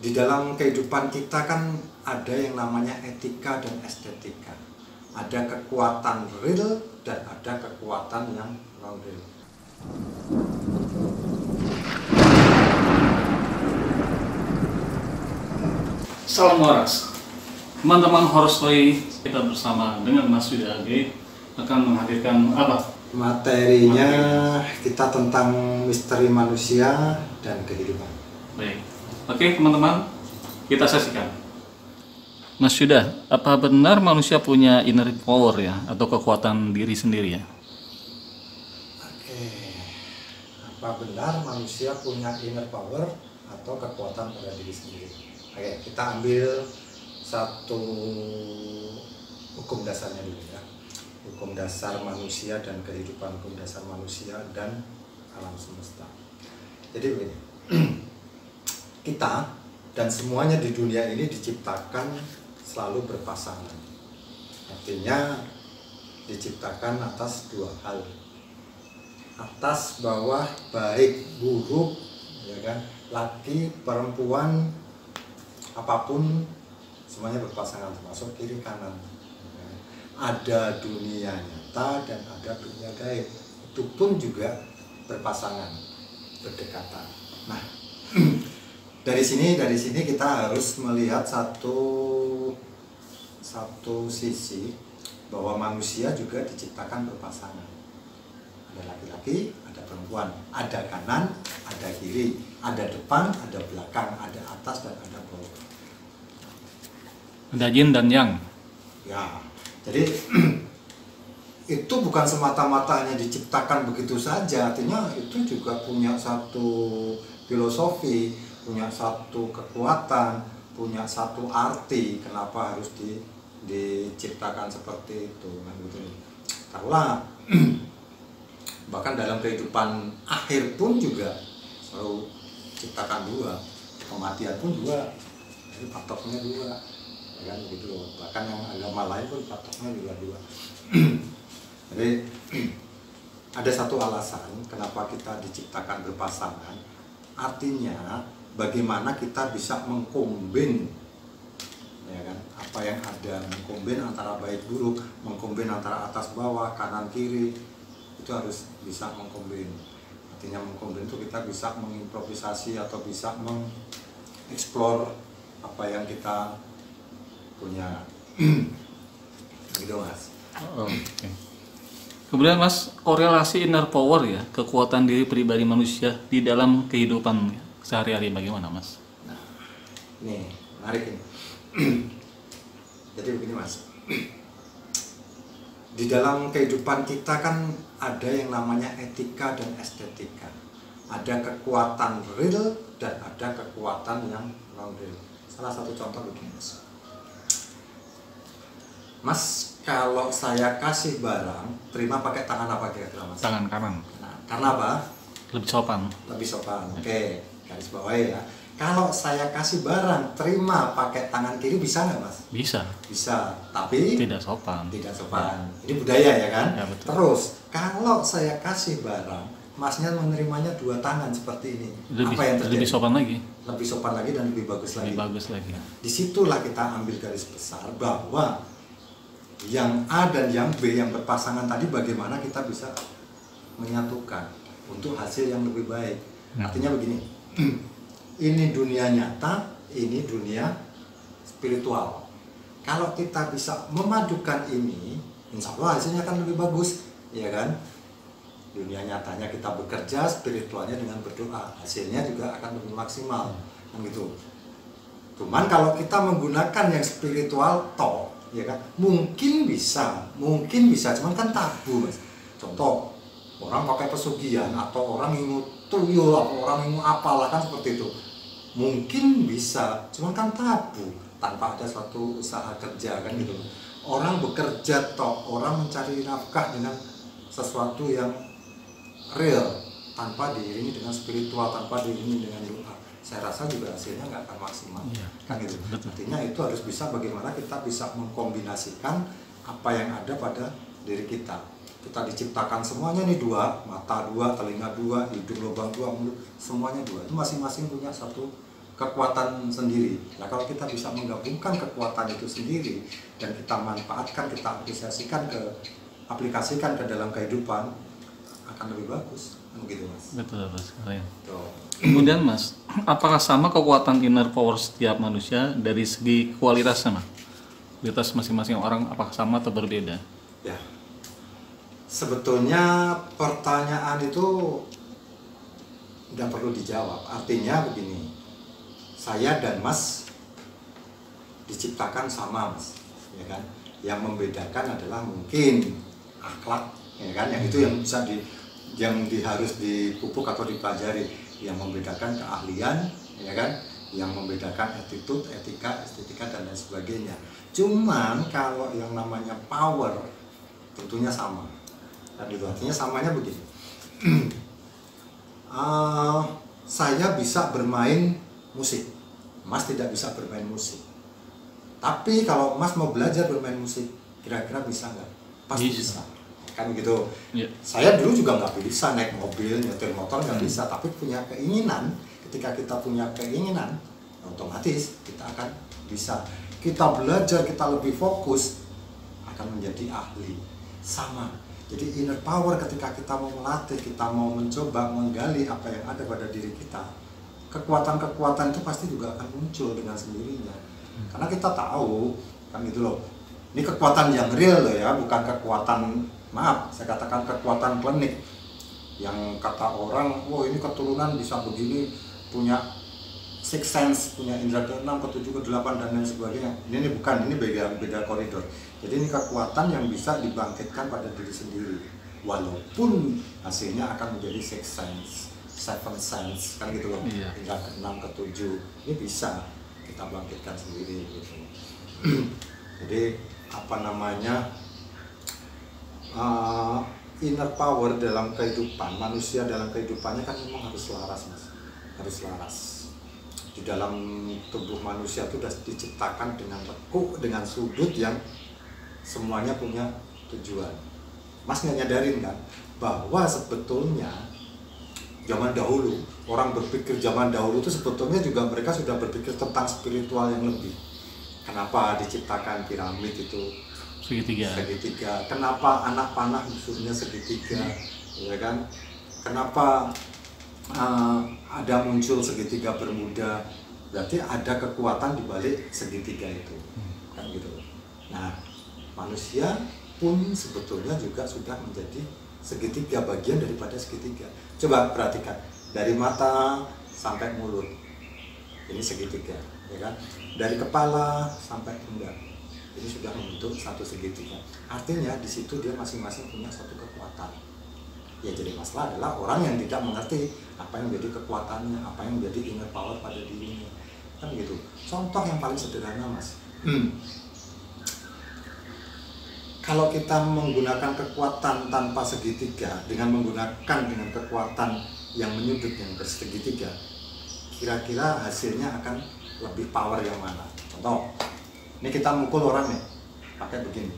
Di dalam kehidupan kita kan ada yang namanya etika dan estetika. Ada kekuatan real dan ada kekuatan yang non real. Salam waras, teman-teman Horror Story, kita bersama dengan Mas Yuda AG akan menghadirkan apa? Materinya kita tentang misteri manusia dan kehidupan. Baik, oke teman-teman, kita saksikan. Mas Yuda, apa benar manusia punya inner power ya, atau kekuatan diri sendiri ya? Oke, apa benar manusia punya inner power atau kekuatan pada diri sendiri? Oke, kita ambil satu hukum dasarnya dulu ya. Hukum dasar manusia dan kehidupan, hukum dasar manusia dan alam semesta. Jadi begini, kita dan semuanya di dunia ini diciptakan selalu berpasangan. Artinya diciptakan atas dua hal. Atas bawah, baik buruk, ya kan, laki, perempuan, apapun semuanya berpasangan, termasuk kiri kanan. Ada dunia nyata dan ada dunia gaib, itu pun juga berpasangan, berdekatan. Nah, dari sini kita harus melihat satu sisi bahwa manusia juga diciptakan berpasangan. Ada laki-laki, ada perempuan, ada kanan, ada kiri, ada depan, ada belakang, ada atas dan ada bawah. Ada yin dan yang. Ya, jadi itu bukan semata-mata hanya diciptakan begitu saja, artinya itu juga punya satu filosofi, punya satu kekuatan, punya satu arti kenapa harus diciptakan seperti itu, kan gitu. Taruhlah bahkan dalam kehidupan akhir pun juga selalu ciptakan dua, kematian pun dua, jadi patoknya dua. Kan gitu, bahkan yang agama lain pun patoknya juga dua. Jadi ada satu alasan kenapa kita diciptakan berpasangan, artinya bagaimana kita bisa mengkombin, ya kan, apa yang ada, mengkombin antara baik buruk, mengkombin antara atas bawah, kanan kiri, itu harus bisa mengkombin. Artinya mengkombin itu kita bisa mengimprovisasi atau bisa mengeksplor apa yang kita punya. Gitu Mas. Oke. Kemudian Mas, korelasi inner power ya, kekuatan diri pribadi manusia di dalam kehidupan sehari-hari bagaimana Mas? Nah, ini menarik ini. Jadi begini Mas, di dalam kehidupan kita kan ada yang namanya etika dan estetika. Ada kekuatan real dan ada kekuatan yang non real. Salah satu contoh begini Mas, kalau saya kasih barang, terima pakai tangan apa kira-kira Mas? Tangan kanan. Nah, karena apa? Lebih sopan. Lebih sopan. Oke, garis bawahi ya. Kalau saya kasih barang, terima pakai tangan kiri bisa nggak Mas? Bisa. Bisa, tapi Tidak sopan. tidak sopan. Ini budaya ya kan? Ya, betul. Terus, kalau saya kasih barang, Masnya menerimanya dua tangan seperti ini. Apa yang terjadi? Lebih sopan lagi. Lebih sopan lagi dan lebih bagus lagi. Lebih bagus lagi. Disitulah kita ambil garis besar bahwa yang A dan yang B yang berpasangan tadi bagaimana kita bisa menyatukan untuk hasil yang lebih baik. Artinya begini, ini dunia nyata, ini dunia spiritual. Kalau kita bisa memadukan ini, insya Allah hasilnya akan lebih bagus, ya kan? Dunia nyatanya kita bekerja, spiritualnya dengan berdoa, hasilnya juga akan lebih maksimal, kan gitu. Cuman kalau kita menggunakan yang spiritual toh, ya kan, mungkin bisa, cuman kan tabu Mas. Contoh, orang pakai pesugihan atau orang ingin tuyul atau orang ingin apalah kan seperti itu. Mungkin bisa, cuman kan tabu, tanpa ada suatu usaha kerja kan gitu. Orang bekerja toh, orang mencari nafkah dengan sesuatu yang real, tanpa diiringi dengan spiritual, tanpa diiringi dengan doa. Saya rasa juga hasilnya nggak akan maksimal, ya, kan gitu. Artinya itu harus bisa bagaimana kita bisa mengkombinasikan apa yang ada pada diri kita. Kita diciptakan semuanya nih dua, mata dua, telinga dua, hidung lubang dua, mulut semuanya dua. Itu masing-masing punya satu kekuatan sendiri. Nah, kalau kita bisa menggabungkan kekuatan itu sendiri dan kita manfaatkan, kita aplikasikan ke dalam kehidupan, akan lebih bagus. Begitu, Mas. Betul sekali. Kemudian, Mas, apakah sama kekuatan inner power setiap manusia dari segi kualitasnya, Mas? Kualitas masing-masing orang apakah sama atau berbeda? Ya, sebetulnya pertanyaan itu nggak perlu dijawab. Artinya begini, saya dan Mas diciptakan sama, Mas, ya kan? Yang membedakan adalah mungkin akhlak, ya kan? Yang itu yang bisa harus dipupuk atau dipelajari. Yang membedakan keahlian, ya kan? Yang membedakan attitude, etika, estetika dan lain sebagainya. Cuman kalau yang namanya power tentunya sama. Dan itu artinya samanya begini. Saya bisa bermain musik, Mas tidak bisa bermain musik. Tapi kalau Mas mau belajar bermain musik, kira-kira bisa nggak? Pasti bisa. Kan gitu. Yeah. Saya dulu juga nggak bisa naik mobil, nyetir motor nggak bisa, tapi punya keinginan. Ketika kita punya keinginan, otomatis kita akan bisa. Kita belajar, kita lebih fokus, akan menjadi ahli. Sama. Jadi inner power ketika kita mau melatih, kita mau mencoba menggali apa yang ada pada diri kita, kekuatan-kekuatan itu pasti juga akan muncul dengan sendirinya. Karena kita tahu, kan gitu loh. Ini kekuatan yang real loh ya, bukan kekuatan, maaf, saya katakan kekuatan klinik. Yang kata orang, oh ini keturunan bisa begini, punya six sense, punya indera ke-6, ke-7, ke-8 dan lain sebagainya. Ini bukan, ini beda koridor. Jadi ini kekuatan yang bisa dibangkitkan pada diri sendiri. Walaupun hasilnya akan menjadi six sense, seven sense, kan gitu loh. Iya. Indera ke-6, ke-7, ini bisa kita bangkitkan sendiri gitu. Jadi apa namanya, inner power dalam kehidupan manusia, dalam kehidupannya kan memang harus selaras, Mas. Harus selaras. Di dalam tubuh manusia itu sudah diciptakan dengan lekuk, dengan sudut yang semuanya punya tujuan. Mas nggak nyadarin kan bahwa sebetulnya zaman dahulu, orang berpikir zaman dahulu itu sebetulnya juga mereka sudah berpikir tentang spiritual yang lebih. Kenapa diciptakan piramid itu segitiga? Kenapa anak panah musuhnya segitiga, ya kan? Kenapa ada muncul segitiga Bermuda? Berarti ada kekuatan di balik segitiga itu, kan gitu. Nah, manusia pun sebetulnya juga sudah menjadi segitiga, bagian daripada segitiga. Coba perhatikan, dari mata sampai mulut, ini segitiga, ya kan? Dari kepala sampai pundak, ini sudah membentuk satu segitiga. Artinya di situ dia masing-masing punya satu kekuatan. Ya, jadi masalah adalah orang yang tidak mengerti apa yang menjadi kekuatannya, apa yang menjadi inner power pada dirinya, kan gitu. Contoh yang paling sederhana, Mas. Kalau kita menggunakan kekuatan tanpa segitiga dengan kekuatan yang menyudut yang bersegitiga, kira-kira hasilnya akan lebih power yang mana? Contoh, ini kita mukul orang nih pakai begini,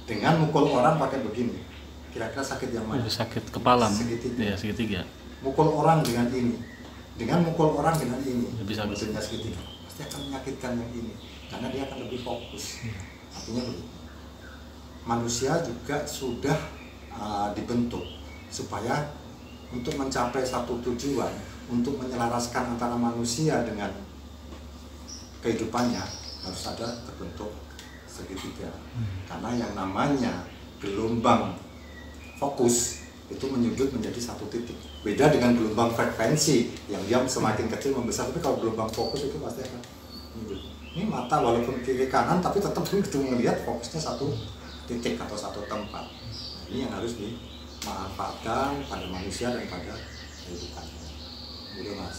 dengan mukul orang pakai begini, kira-kira sakit yang mana? Sakit kepala. Segitiga. Ya, segitiga. Mukul orang dengan ini, dengan mukul orang dengan ini, bisa segitiga, pasti akan menyakitkan yang ini, karena dia akan lebih fokus. Artinya begitu. Manusia juga sudah dibentuk supaya untuk mencapai satu tujuan, untuk menyelaraskan antara manusia dengan kehidupannya, harus ada terbentuk segitiga. Karena yang namanya gelombang fokus itu menyudut menjadi satu titik. Beda dengan gelombang frekuensi yang dia semakin kecil membesar, tapi kalau gelombang fokus itu pasti akan menyudut. Ini mata walaupun kiri kanan tapi tetap begitu melihat fokusnya satu titik atau satu tempat. Nah, ini yang harus dimanfaatkan pada manusia dan pada kehidupannya. Gitu, Mas.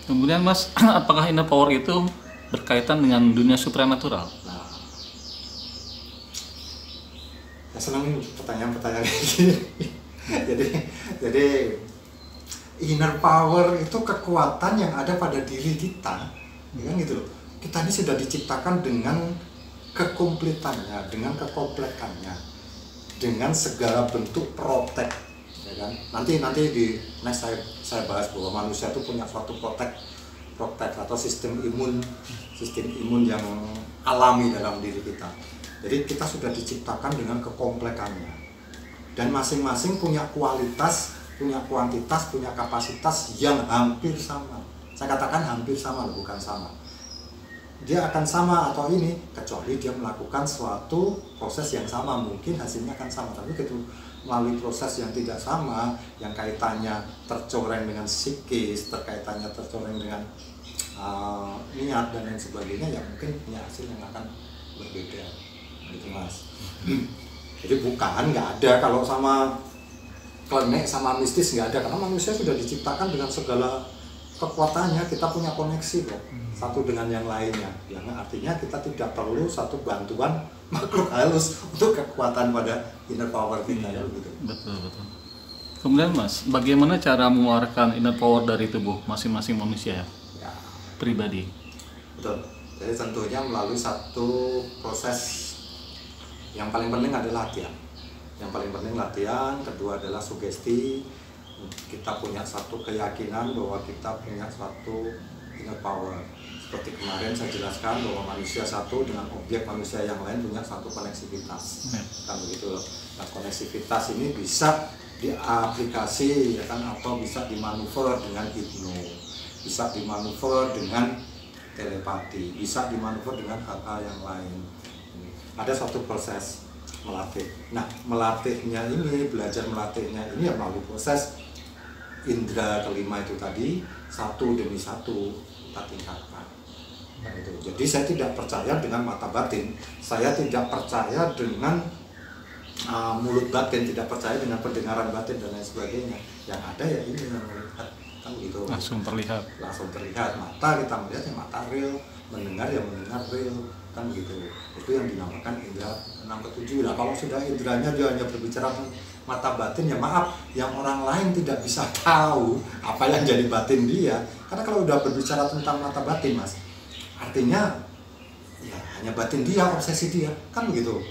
Kemudian, Mas, apakah inner power itu berkaitan dengan dunia supranatural? Nah, saya senang pertanyaan-pertanyaan ini. jadi inner power itu kekuatan yang ada pada diri kita, ya kan gitu loh. Kita ini sudah diciptakan dengan kekompletannya, dengan kekomplekannya, dengan segala bentuk protek, ya kan? Nanti di next saya bahas bahwa manusia itu punya suatu protek protek atau sistem imun yang alami dalam diri kita. Jadi kita sudah diciptakan dengan kekomplekannya, dan masing-masing punya kualitas, punya kuantitas, punya kapasitas yang hampir sama. Saya katakan hampir sama, bukan sama. Dia akan sama atau ini kecuali dia melakukan suatu proses yang sama, mungkin hasilnya akan sama. Tapi begitu melalui proses yang tidak sama, yang kaitannya tercoreng dengan psikis, terkaitannya tercoreng dengan niat dan lain sebagainya, ya mungkin punya hasil yang akan berbeda, gitu Mas. Jadi bukan nggak ada kalau sama klenik sama mistis, nggak ada, karena manusia sudah diciptakan dengan segala kekuatannya. Kita punya koneksi kok satu dengan yang lainnya, yang artinya kita tidak perlu satu bantuan makhluk halus untuk kekuatan pada inner power kita. Iya, gitu. Betul. Kemudian Mas, bagaimana cara mengeluarkan inner power dari tubuh masing-masing manusia Ya, pribadi? betul. Jadi tentunya melalui satu proses yang paling penting adalah latihan. Yang paling penting latihan, kedua adalah sugesti. Kita punya satu keyakinan bahwa kita punya suatu inner power. Seperti kemarin saya jelaskan bahwa manusia satu dengan objek manusia yang lain punya satu koneksivitas. Kan begitu loh. Nah, koneksivitas ini bisa diaplikasi ya kan, atau bisa dimanuver dengan hipno, bisa dimanuver dengan telepati, bisa dimanuver dengan hal-hal yang lain. Ada satu proses melatih. Nah, melatihnya ini, belajar melatihnya ini ya melalui proses indera kelima itu tadi, satu demi satu kita tingkatkan. Nah, itu. Jadi saya tidak percaya dengan mata batin, saya tidak percaya dengan mulut batin, tidak percaya dengan pendengaran batin dan lain sebagainya. Yang ada ya ini yang melihat, kan gitu. Langsung terlihat. Mata kita melihat ya mata real, mendengar ya mendengar real, kan gitu. Itu yang dinamakan indera 6 ke 7. Nah, kalau sudah inderanya dia hanya berbicara mata batin, ya maaf, yang orang lain tidak bisa tahu apa yang jadi batin dia. Karena kalau udah berbicara tentang mata batin, Mas, artinya ya hanya batin dia, obsesi dia, kan begitu,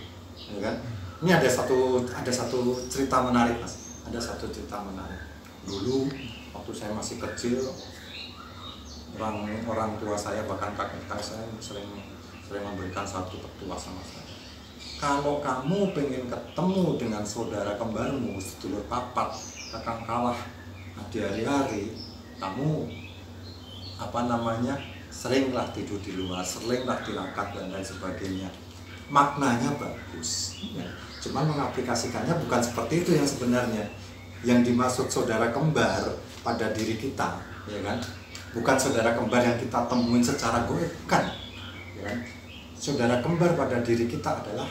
ya kan? Ini ada satu cerita menarik, Mas. Ada satu cerita menarik. Dulu waktu saya masih kecil, orang tua saya, bahkan kakek saya sering memberikan satu petua sama saya. Kalau kamu pengen ketemu dengan saudara kembarmu, sedulur papat, kakang kalah, nah di hari-hari kamu seringlah tidur di luar, seringlah tirakat dan lain sebagainya. Maknanya bagus, ya. Cuman mengaplikasikannya bukan seperti itu yang sebenarnya. Yang dimaksud saudara kembar pada diri kita, ya kan? Bukan saudara kembar yang kita temuin secara goib, bukan, ya kan? Saudara kembar pada diri kita adalah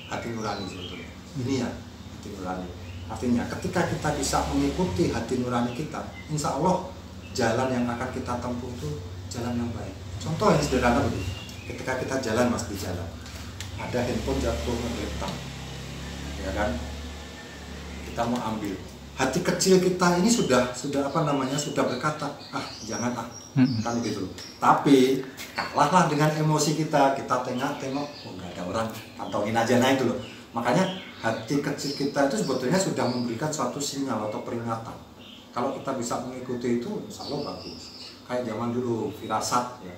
hati nurani sebetulnya. Ini ya, hati nurani. Artinya ketika kita bisa mengikuti hati nurani kita, insya Allah jalan yang akan kita tempuh itu jalan yang baik. Contoh yang sederhana begini, ketika kita jalan, Mas, di jalan, ada handphone jatuh menggeletak, ya kan? Kita mau ambil, hati kecil kita ini sudah berkata, jangan kan gitu. Tapi kalahlah dengan emosi kita tengok, oh nggak ada orang, kantongin aja, nah itu loh. Makanya hati kecil kita itu sebetulnya sudah memberikan suatu sinyal atau peringatan. Kalau kita bisa mengikuti itu, insya Allah bagus. Kayak zaman dulu firasat, ya,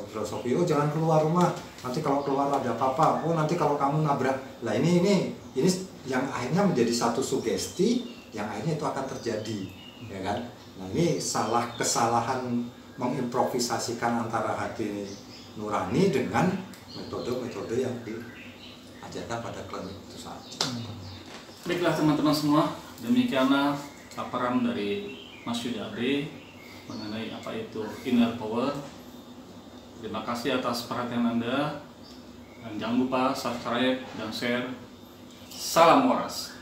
filosofi, oh jangan keluar rumah, nanti kalau keluar ada apa-apa, oh nanti kalau kamu nabrak, lah ini yang akhirnya menjadi satu sugesti yang akhirnya itu akan terjadi, ya kan? Nah, ini kesalahan mengimprovisasikan antara hati nurani dengan metode-metode yang diajarkan pada klinik itu saja. Baiklah teman-teman semua, demikianlah paparan dari Mas Yuda AB mengenai apa itu inner power. Terima kasih atas perhatian Anda, dan jangan lupa subscribe dan share. Salam waras.